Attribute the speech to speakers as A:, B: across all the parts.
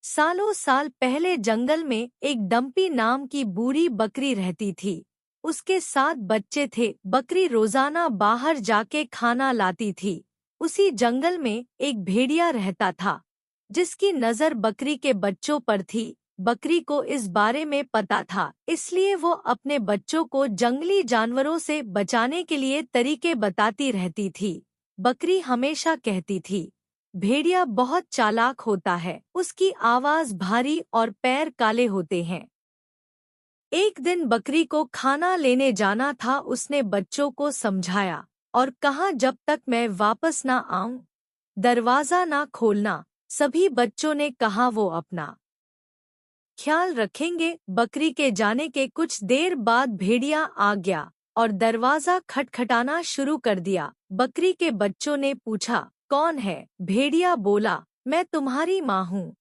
A: सालों साल पहले जंगल में एक डंपी नाम की बूढ़ी बकरी रहती थी। उसके 7 बच्चे थे। बकरी रोजाना बाहर जाके खाना लाती थी। उसी जंगल में एक भेड़िया रहता था, जिसकी नजर बकरी के बच्चों पर थी। बकरी को इस बारे में पता था, इसलिए वो अपने बच्चों को जंगली जानवरों से बचाने के लिए तरीके बताती रहती थी। बकरी हमेशा कहती थी, भेड़िया बहुत चालाक होता है, उसकी आवाज भारी और पैर काले होते हैं। एक दिन बकरी को खाना लेने जाना था। उसने बच्चों को समझाया और कहा, जब तक मैं वापस ना आऊं, दरवाजा ना खोलना। सभी बच्चों ने कहा वो अपना ख्याल रखेंगे। बकरी के जाने के कुछ देर बाद भेड़िया आ गया और दरवाजा खटखटाना शुरू कर दिया। बकरी के बच्चों ने पूछा, कौन है? भेड़िया बोला, मैं तुम्हारी माँ हूँ।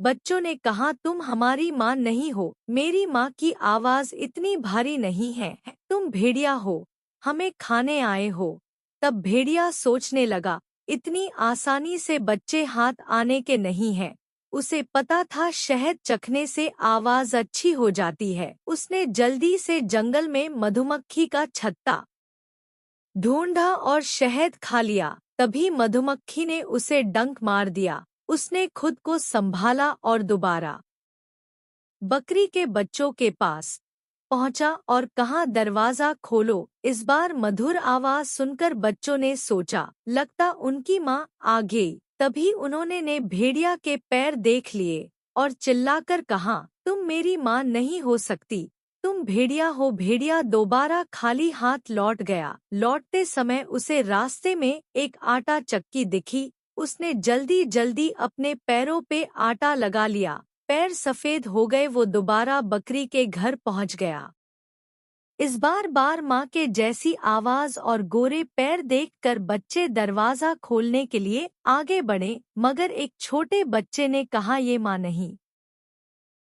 A: बच्चों ने कहा, तुम हमारी माँ नहीं हो। मेरी माँ की आवाज इतनी भारी नहीं है। तुम भेड़िया हो, हमें खाने आए हो। तब भेड़िया सोचने लगा, इतनी आसानी से बच्चे हाथ आने के नहीं हैं। उसे पता था शहद चखने से आवाज अच्छी हो जाती है। उसने जल्दी से जंगल में मधुमक्खी का छत्ता ढूंढा और शहद खा लिया। तभी मधुमक्खी ने उसे डंक मार दिया। उसने खुद को संभाला और दोबारा बकरी के बच्चों के पास पहुंचा और कहा, दरवाजा खोलो। इस बार मधुर आवाज सुनकर बच्चों ने सोचा, लगता उनकी माँ आ गई। तभी उन्होंने ने भेड़िया के पैर देख लिए और चिल्लाकर कहा, तुम मेरी माँ नहीं हो सकती, तुम भेड़िया हो। भेड़िया दोबारा खाली हाथ लौट गया। लौटते समय उसे रास्ते में एक आटा चक्की दिखी। उसने जल्दी जल्दी अपने पैरों पे आटा लगा लिया। पैर सफेद हो गए। वो दोबारा बकरी के घर पहुंच गया। इस बार माँ के जैसी आवाज और गोरे पैर देखकर बच्चे दरवाजा खोलने के लिए आगे बढ़े, मगर एक छोटे बच्चे ने कहा, ये माँ नहीं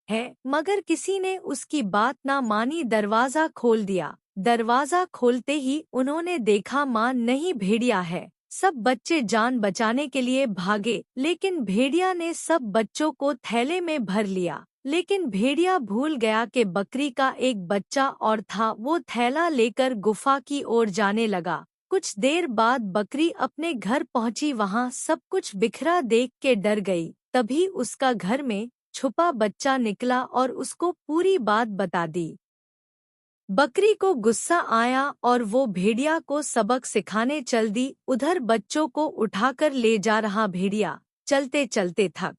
A: है। मगर किसी ने उसकी बात ना मानी। दरवाजा खोल दिया। दरवाजा खोलते ही उन्होंने देखा, माँ नहीं, भेड़िया है। सब बच्चे जान बचाने के लिए भागे, लेकिन भेड़िया ने सब बच्चों को थैले में भर लिया। लेकिन भेड़िया भूल गया कि बकरी का एक बच्चा और था। वो थैला लेकर गुफा की ओर जाने लगा। कुछ देर बाद बकरी अपने घर पहुंची। वहां सब कुछ बिखरा देख के डर गई। तभी उसका घर में छुपा बच्चा निकला और उसको पूरी बात बता दी। बकरी को गुस्सा आया और वो भेड़िया को सबक सिखाने चल दी। उधर बच्चों को उठाकर ले जा रहा भेड़िया चलते चलते थक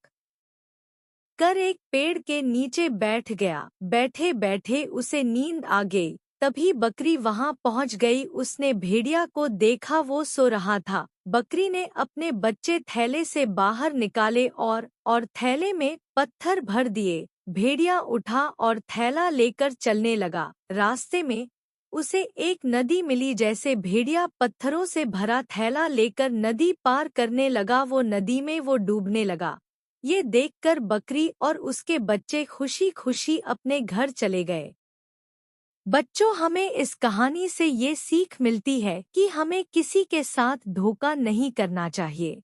A: कर एक पेड़ के नीचे बैठ गया। बैठे बैठे उसे नींद आ गई। तभी बकरी वहां पहुंच गई। उसने भेड़िया को देखा, वो सो रहा था। बकरी ने अपने बच्चे थैले से बाहर निकाले और थैले में पत्थर भर दिए। भेड़िया उठा और थैला लेकर चलने लगा। रास्ते में उसे एक नदी मिली। जैसे भेड़िया पत्थरों से भरा थैला लेकर नदी पार करने लगा, वो नदी में वो डूबने लगा। ये देखकर बकरी और उसके बच्चे खुशी खुशी अपने घर चले गए। बच्चों, हमें इस कहानी से ये सीख मिलती है कि हमें किसी के साथ धोखा नहीं करना चाहिए।